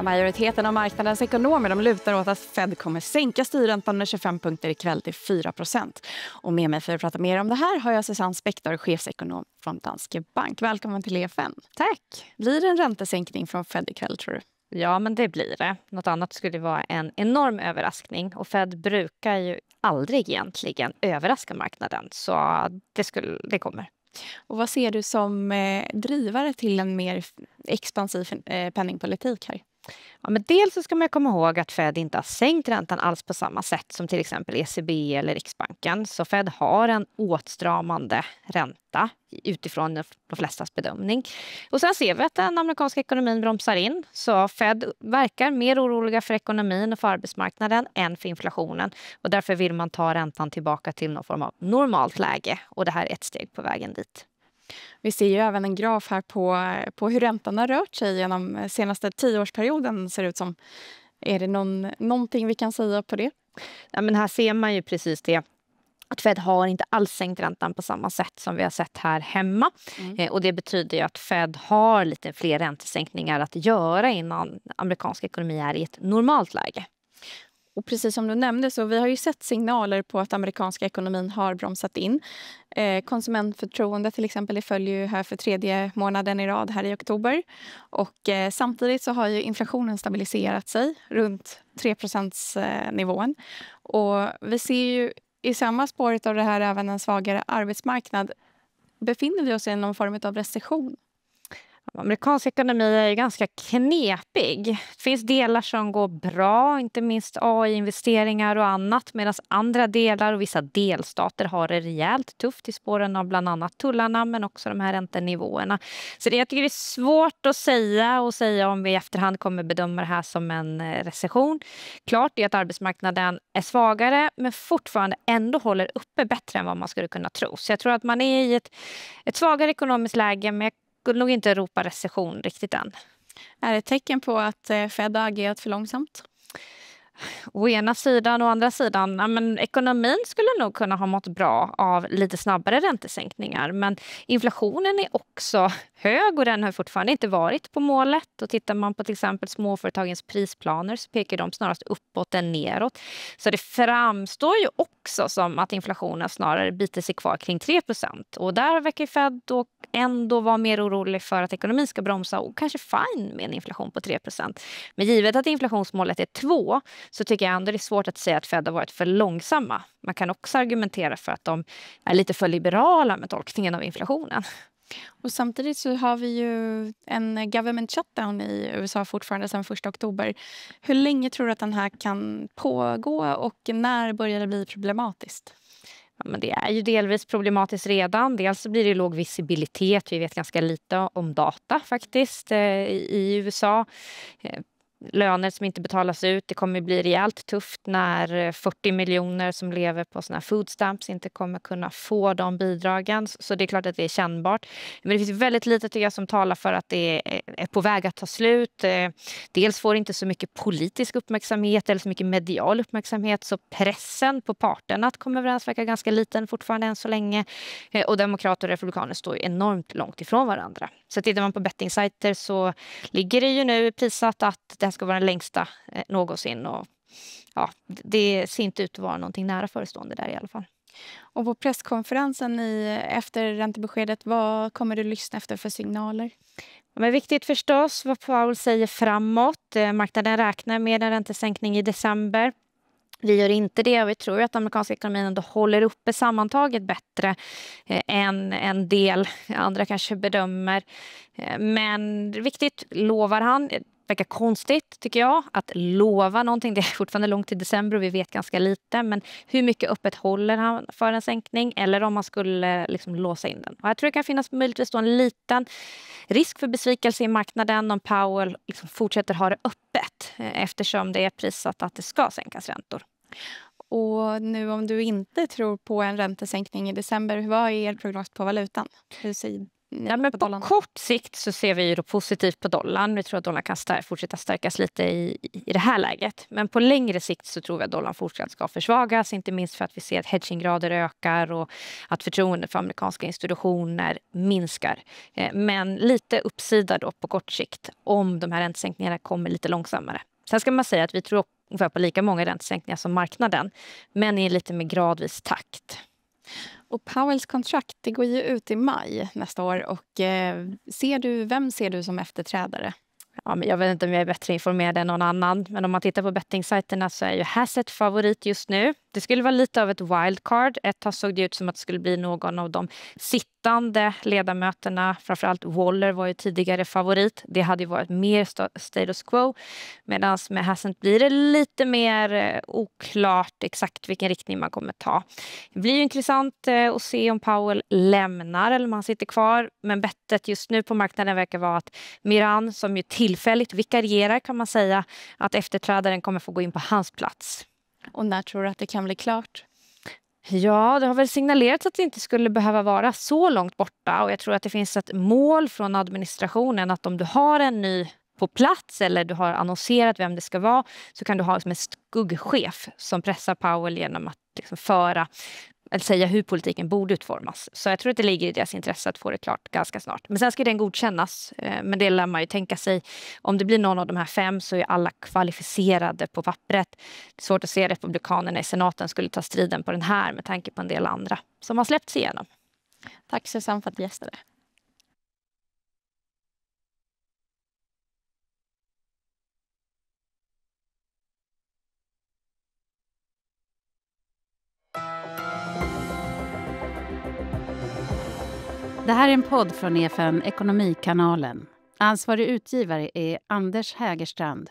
Majoriteten av marknadens ekonomer de lutar åt att Fed kommer sänka styrräntan med 25 punkter ikväll till 4%. Och med mig för att prata mer om det här har jag Susanne Spektor, chefsekonom från Danske Bank. Välkommen till EFN. Tack. Blir det en räntesänkning från Fed ikväll, tror du? Ja, men det blir det. Något annat skulle vara en enorm överraskning. Och Fed brukar ju aldrig egentligen överraska marknaden. Så det kommer. Och vad ser du som drivare till en mer expansiv penningpolitik här? Ja, men dels så ska man komma ihåg att Fed inte har sänkt räntan alls på samma sätt som till exempel ECB eller Riksbanken. Så Fed har en åtstramande ränta utifrån de flestas bedömning. Och sen ser vi att den amerikanska ekonomin bromsar in. Så Fed verkar mer oroliga för ekonomin och för arbetsmarknaden än för inflationen. Och därför vill man ta räntan tillbaka till någon form av normalt läge. Och det här är ett steg på vägen dit. Vi ser ju även en graf här på hur räntan har rört sig genom senaste 10-årsperioden, ser ut som. Är det någonting vi kan säga på det? Ja, men här ser man ju precis det. Att Fed har inte alls sänkt räntan på samma sätt som vi har sett här hemma. Och det betyder ju att Fed har lite fler räntesänkningar att göra innan amerikansk ekonomi är i ett normalt läge. Och precis som du nämnde så vi har ju sett signaler på att amerikanska ekonomin har bromsat in. Konsumentförtroende till exempel, det följer ju här för 3:e månaden i rad här i oktober. Och samtidigt så har ju inflationen stabiliserat sig runt 3%-nivån. Och vi ser ju i samma spåret av det här även en svagare arbetsmarknad. Befinner vi oss i någon form av recession? Amerikansk ekonomi är ju ganska knepig. Det finns delar som går bra, inte minst AI-investeringar och annat, medan andra delar och vissa delstater har det rejält tufft i spåren av bland annat tullarna men också de här räntenivåerna. Så jag tycker det är svårt att säga om vi i efterhand kommer bedöma det här som en recession. Klart är att arbetsmarknaden är svagare men fortfarande ändå håller uppe bättre än vad man skulle kunna tro. Så jag tror att man är i ett svagare ekonomiskt läge, men skulle nog inte ropa recession riktigt än. Är det ett tecken på att Fed har agerat för långsamt? Å ena sidan och å andra sidan, ja, men ekonomin skulle nog kunna ha mått bra av lite snabbare räntesänkningar. Men inflationen är också hög och den har fortfarande inte varit på målet. Och tittar man på till exempel småföretagens prisplaner så pekar de snarast uppåt än neråt. Så det framstår ju också som att inflationen snarare biter sig kvar kring 3%. Och där verkar Fed då ändå vara mer orolig för att ekonomin ska bromsa och kanske fine med en inflation på 3%. Men givet att inflationsmålet är 2 så tycker jag ändå det är svårt att säga att Fed har varit för långsamma. Man kan också argumentera för att de är lite för liberala med tolkningen av inflationen. Och samtidigt så har vi ju en government shutdown i USA fortfarande sedan 1 oktober. Hur länge tror du att den här kan pågå och när börjar det bli problematiskt? Ja, men det är ju delvis problematiskt redan. Dels så blir det låg visibilitet. Vi vet ganska lite om data faktiskt i USA. Löner som inte betalas ut. Det kommer bli rejält tufft när 40 miljoner som lever på såna här food stamps inte kommer kunna få de bidragen. Så det är klart att det är kännbart. Men det finns väldigt lite tycker jag som talar för att det är på väg att ta slut. Dels får det inte så mycket politisk uppmärksamhet eller så mycket medial uppmärksamhet. Så pressen på parterna att komma överens verkar ganska liten fortfarande än så länge. Och demokrater och republikaner står ju enormt långt ifrån varandra. Så tittar man på bettingsajter så ligger det ju nu prissatt att det ska vara den längsta någonsin. Och ja, det ser inte ut att vara någonting nära förestående där i alla fall. Och på presskonferensen efter räntebeskedet, vad kommer du lyssna efter för signaler? Men viktigt förstås vad Powell säger framåt. Marknaden räknar med en räntesänkning i december. Vi gör inte det och vi tror att amerikanska ekonomin ändå håller uppe sammantaget bättre än en del andra kanske bedömer. Men viktigt, lovar han. Det verkar konstigt tycker jag att lova någonting. Det är fortfarande långt till december och vi vet ganska lite. Men hur mycket öppet håller han för en sänkning eller om man skulle liksom låsa in den. Och jag tror det kan finnas möjligtvis då en liten risk för besvikelse i marknaden om Powell liksom fortsätter ha det öppet eftersom det är prissatt att det ska sänkas räntor. Och nu om du inte tror på en räntesänkning i december, vad är er prognos på valutan? Hur ser Ja, men på kort sikt så ser vi ju då positivt på dollarn. Vi tror att dollarn kan fortsätta stärkas lite i det här läget. Men på längre sikt så tror vi att dollarn fortsatt ska försvagas. Inte minst för att vi ser att hedginggrader ökar och att förtroendet för amerikanska institutioner minskar. Men lite uppsida då på kort sikt om de här räntesänkningarna kommer lite långsammare. Sen ska man säga att vi tror ungefär på lika många räntesänkningar som marknaden. Men i lite mer gradvis takt. Och Powells kontrakt, det går ju ut i maj nästa år. Och vem ser du som efterträdare? Ja, men jag vet inte om jag är bättre informerad än någon annan. Men om man tittar på bettingsajterna så är ju Hassett favorit just nu. Det skulle vara lite av ett wildcard. Ett tag såg det ut som att det skulle bli någon av de sittande ledamöterna. Framförallt Waller var ju tidigare favorit. Det hade ju varit mer status quo. Medan med Hassett blir det lite mer oklart exakt vilken riktning man kommer ta. Det blir ju intressant att se om Powell lämnar eller om han sitter kvar. Men bettet just nu på marknaden verkar vara att Miran, som ju tillfälligt vikarierar kan man säga, att efterträdaren kommer få gå in på hans plats. Och när tror du att det kan bli klart? Ja, det har väl signalerats att det inte skulle behöva vara så långt borta. Och jag tror att det finns ett mål från administrationen att om du har en ny på plats eller du har annonserat vem det ska vara så kan du ha som en skuggchef som pressar Powell genom att liksom säga hur politiken borde utformas. Så jag tror att det ligger i deras intresse att få det klart ganska snart. Men sen ska den godkännas. Men det lär man ju tänka sig. Om det blir någon av de här 5 så är alla kvalificerade på pappret. Det är svårt att se republikanerna i senaten skulle ta striden på den här med tanke på en del andra som har släppts igenom. Tack Susanne för att du gästade. Det här är en podd från EFN Ekonomikanalen. Ansvarig utgivare är Anders Hägerstrand.